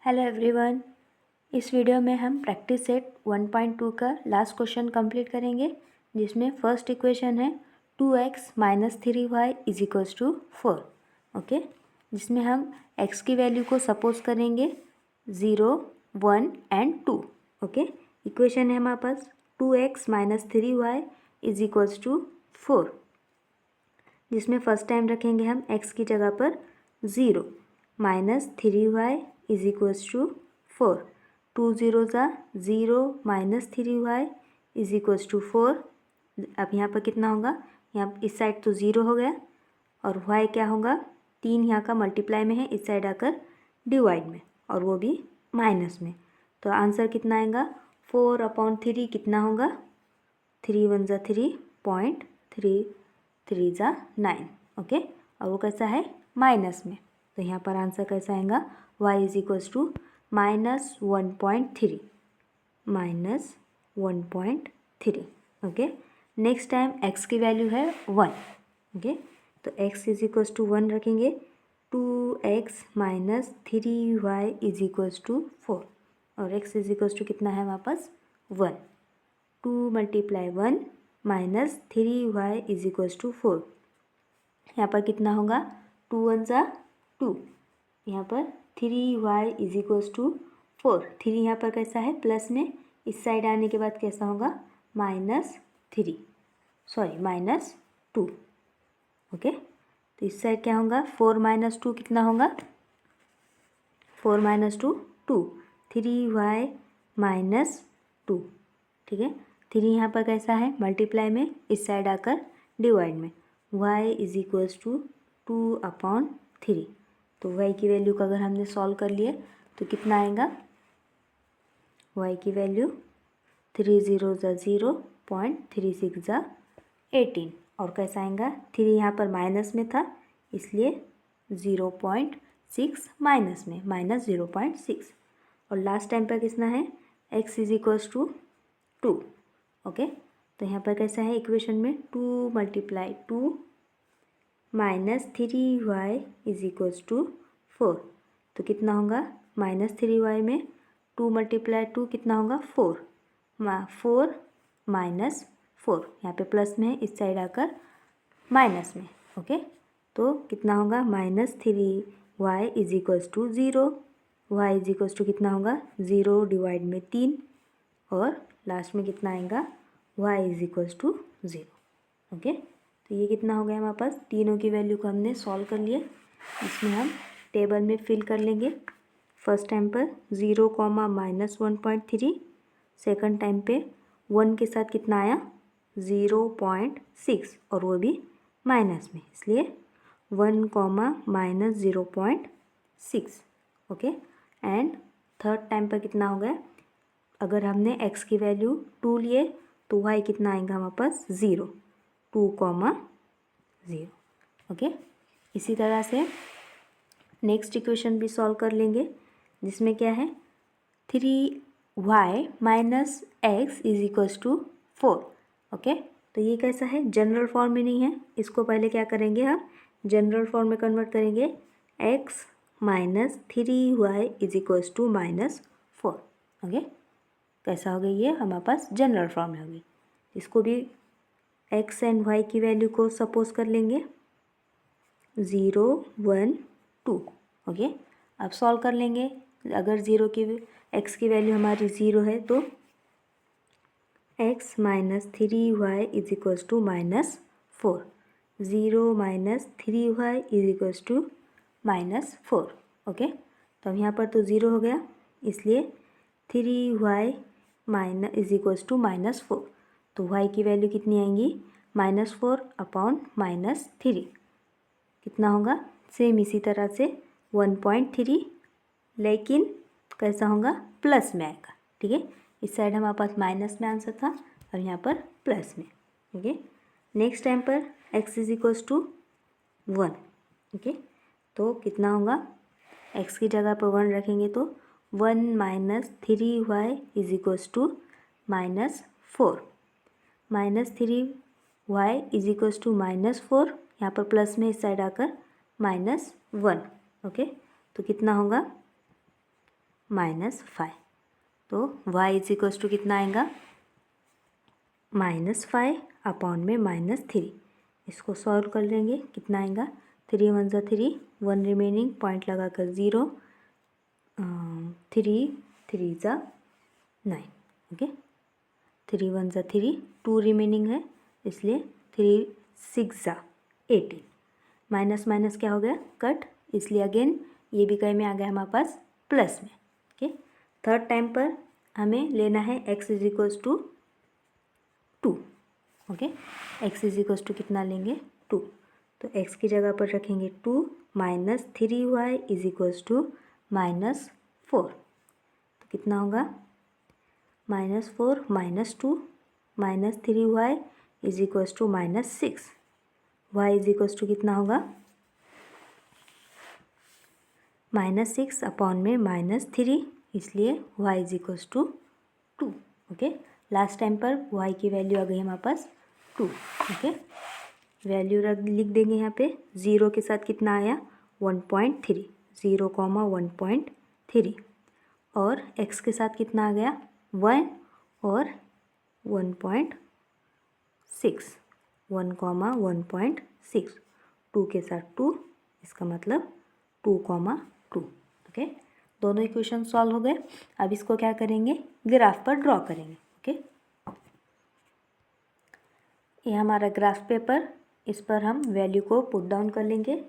Hello everyone. इस video में हम प्रैक्टिस सेट 1.2 का लास्ट क्वेश्चन कंप्लीट करेंगे, जिसमें फर्स्ट इक्वेशन है 2x minus 3y is equals to 4। Okay, जिसमें हम x की वैल्यू को सपोज करेंगे 0, 1 एंड 2। ओके, इक्वेशन है हमारे पास 2x minus 3y is equals to 4, जिसमें फर्स्ट टाइम रखेंगे हम x की जगह पर 0 minus 3y is equals to 4। 2 0 ज़ा 0 minus 3y is equals to 4। अब यहाँ पर कितना होगा, यहाँ इस साइड तो 0 हो गया और y क्या होगा, 3 यहाँ का मल्टीप्लाई में है, इस साइड आकर डिवाइड में, और वो भी माइनस में। तो आंसर कितना आएगा, 4/3 कितना होगा, 3 1 ज़ा 3 पॉइंट 3 3 ज़ा 9। ओके, और वो कैसा है, माइनस में। तो यहाँ पर आंसर कैसा आएगा, y is equals to -1.3 -1.3। Okay, next time x की वैल्यू है 1। ओके, तो x इज इक्वल्स टू 1 रखेंगे, 2x minus 3y is equals to 4, और x इज इक्वल्स टू कितना है वापस 1। 2 multiply 1 minus 3y is equals to 4। यहाँ पर कितना होगा, 2 1 ज़ा 2, यहाँ पर 3y इज इक्वल्स टू 4। 3 यहाँ पर कैसा है, प्लस में, इस साइड आने के बाद कैसा होगा, -2। ओके, तो इस साइड क्या होगा, 4 - 2 कितना होगा, 4 - 2 2, 3y -2। ठीक है, 3 यहाँ पर कैसा है, मल्टीप्लाई में, इस साइड आकर डिवाइड में, y इज इक्वल्स टू 2/3। तो y की वैल्यू का अगर हमने सॉल्व कर लिए तो कितना आएगा, y की वैल्यू 3 0 ज़ा 0 0.36 ज़ा 18, और कैसा आएगा, 3 यहाँ पर माइनस में था इसलिए 0.6 माइनस में, -0.6। और लास्ट टाइम पर कितना है, x is equals to 2। Okay, तो यहाँ पर कैसा है, इक्वेशन में 2 × 2 minus 3y is equals to 4। तो कितना होगा, -3y में 2 × 2 कितना होगा, 4 4 -4, यहाँ पे प्लस में है, इस साइड आकर माइनस में। ओके, तो कितना होगा, -3y is equals to 0, y is equals to कितना होगा, 0 डिवाइड में 3, और लास्ट में कितना आएगा, y is equals to 0। Okay, तो ये कितना हो गया हमारे पास, तीनों की वैल्यू को हमने सॉल्व कर लिए। इसमें हम टेबल में फिल कर लेंगे। फर्स्ट टाइम पर 0, -1.3, सेकंड टाइम पे 1 के साथ कितना आया, 0.6, और वो भी माइनस में, इसलिए 1, -0.6। ओके, एंड थर्ड टाइम पर कितना हो गया, अगर हमने x की वैल्यू 2 लिए तो y कितना आएगा हमारे पास, 0, 2, 0। ओके, इसी तरह से नेक्स्ट इक्वेशन भी सॉल्व कर लेंगे, जिसमें क्या है, 3y minus x is equals to 4। Okay, तो ये कैसा है, जनरल फॉर्म में नहीं है, इसको पहले क्या करेंगे, हम जनरल फॉर्म में कन्वर्ट करेंगे, x minus 3y is equals to -4। Okay, कैसा हो गई, ये हमारे पास जनरल फॉर्म में होगी। इसको भी x एंड y की वैल्यू को सपोज कर लेंगे 0 1 2। ओके, अब सॉल्व कर लेंगे। अगर x की वैल्यू हमारी 0 है तो x minus 3y is equals to -4, 0 minus 3y is equals to -4। Okay, तो अब यहाँ पर तो 0 हो गया, इसलिए 3y minus is equals to -4। तो y की वैल्यू कितनी आएंगी, -4/-3 कितना होगा, सेम इसी तरह से 1.3, लेकिन कैसा होगा, प्लस में आएगा। ठीक है, इस साइड हमारे पास माइनस में आंसर था और यहाँ पर प्लस में। ओके, नेक्स्ट टाइम पर x is equals to 1। Okay, तो कितना होगा, x की जगह पर 1 रखेंगे तो 1 - 3y is equals to -4, -3y is equals to -4, यहाँ पर प्लस में, इस साइड आकर -1। ओके, तो कितना होगा, -5। तो y इज इक्वल्स टू कितना आएगा, -5 अपॉन में -3। इसको सॉल्व कर लेंगे, कितना आएगा, 3 1 ज़ा 3, 1 रिमेनिंग, पॉइंट लगाकर 0, 3 3 ज़ा 9। ओके, 3 1 ज़ा 3, 2 रिमेनिंग है, इसलिए 3 6 ज़ा 18। माइनस माइनस क्या हो गया, कट, इसलिए अगेन ये भी कहीं में आ गया हमारे पास प्लस में। ओके, थर्ड टाइम पर हमें लेना है x is equals to 2। Okay, x is equals to कितना लेंगे, 2। तो x की जगह पर रखेंगे 2, -3y इज इक्वल्स टू -4। तो कितना होगा, -4 -2 -3y is equals to -6। y is equals to कितना होगा, -6 अपॉन में -3, इसलिए y is equals to 2। Okay, last time पर y की वैल्यू आ गई हमारे पास 2। ओके, वैल्यू लिख देंगे यहाँ पे, 0 के साथ कितना आया, 1.3, 0, 1.3, और x के साथ कितना आ गया, 1 और 1.6, 1, 1.6, 2 के साथ 2, इसका मतलब 2, 2। ओके, दोनों इक्वेशन सॉल्व हो गए। अब इसको क्या करेंगे, ग्राफ पर ड्रॉ करेंगे। ओके, ये हमारा ग्राफ पेपर, इस पर हम वैल्यू को पुट डाउन कर लेंगे,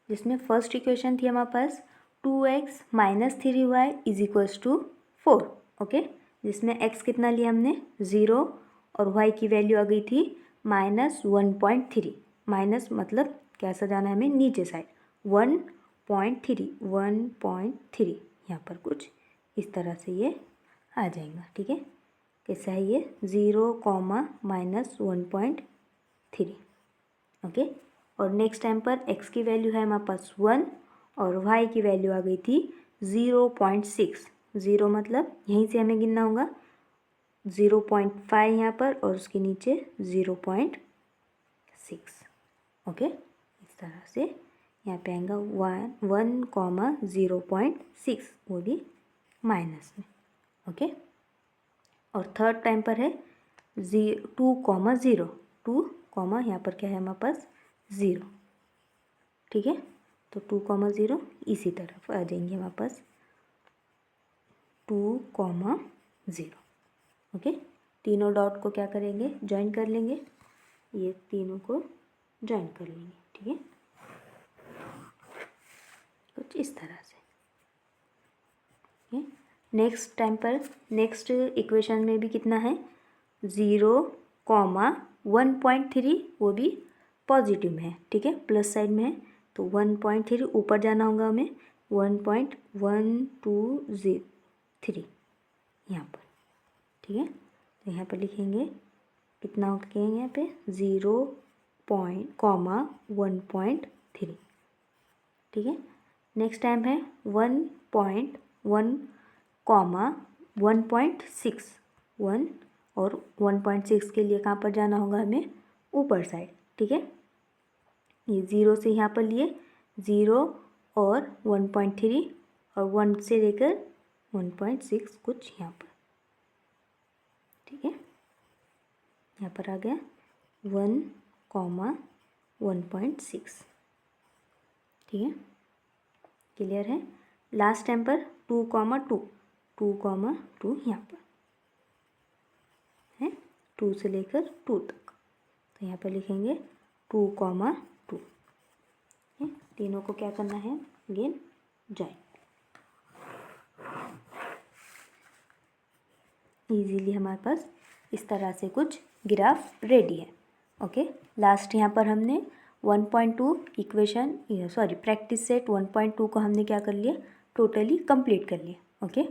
जिसमें फर्स्ट इक्वेशन थी हमारे पास 2x - 3y is equals to 4। Okay, जिसमें x कितना लिया हमने, 0, और y की वैल्यू आ गई थी -1.3। माइनस मतलब कैसा जाना है हमें, नीचे साइड, 1.3 यहाँ पर कुछ इस तरह से ये आ जाएगा। ठीक है, कैसा है ये, 0, -1.3। ओके, और नेक्स्ट टाइम पर x की वैल्यू है हमारे पास 1 और y की वैल्यू आ गई थी 0.6। 0 मतलब यहीं से हमें गिनना होगा, 0.5 यहाँ पर और उसके नीचे 0.6। ओके, इस तरह से यहाँ पे आएगा 1, 0.6, वो भी माइनस में। ओके, और थर्ड टाइम पर है 2, 0, यहाँ पर क्या है हमारे पास, 0। ठीक है, तो 2, 0 इसी तरफ आ जाएंगे हमारे पास, 2, 0। ओके, तीनों डॉट को क्या करेंगे, ज्वाइन कर लेंगे, ये तीनों को ज्वाइन कर लेंगे। ठीक है, कुछ इस तरह से। नेक्स्ट टाइम पर नेक्स्ट इक्वेशन में भी कितना है, 0, 1.3, वो भी पॉजिटिव में है। ठीक है, प्लस साइड में है, तो 1.3 ऊपर जाना होगा हमें, 1.123 यहाँ पर। ठीक है, तो यहाँ पर लिखेंगे, कितना लिखेंगे यहाँ पे, 0.1.3। ठीक है, नेक्स्ट टाइम है 1.1, 1.6, 1 और 1.6 के लिए कहाँ पर जाना होगा हमें, ऊपर साइड। ठीक है, ये 0 से यहाँ पर लिए 0 और 1.3 और 1 से लेकर 1.6 कुछ यहाँ पर। ठीक है, यहाँ पर आ गया 1, 1.6। ठीक है, क्लियर है। लास्ट टाइम पर 2, 2 यहाँ पर है, 2 से लेकर 2 तक, तो यहाँ पर लिखेंगे 2, 2। तीनों को क्या करना है, अगेन ज्वाइन। इजीली हमारे पास इस तरह से कुछ ग्राफ रेडी है। ओके, लास्ट यहाँ पर हमने 1.2 इक्वेशन प्रैक्टिस सेट 1.2 को हमने क्या कर लिया, टोटली कंप्लीट कर लिया। ओके।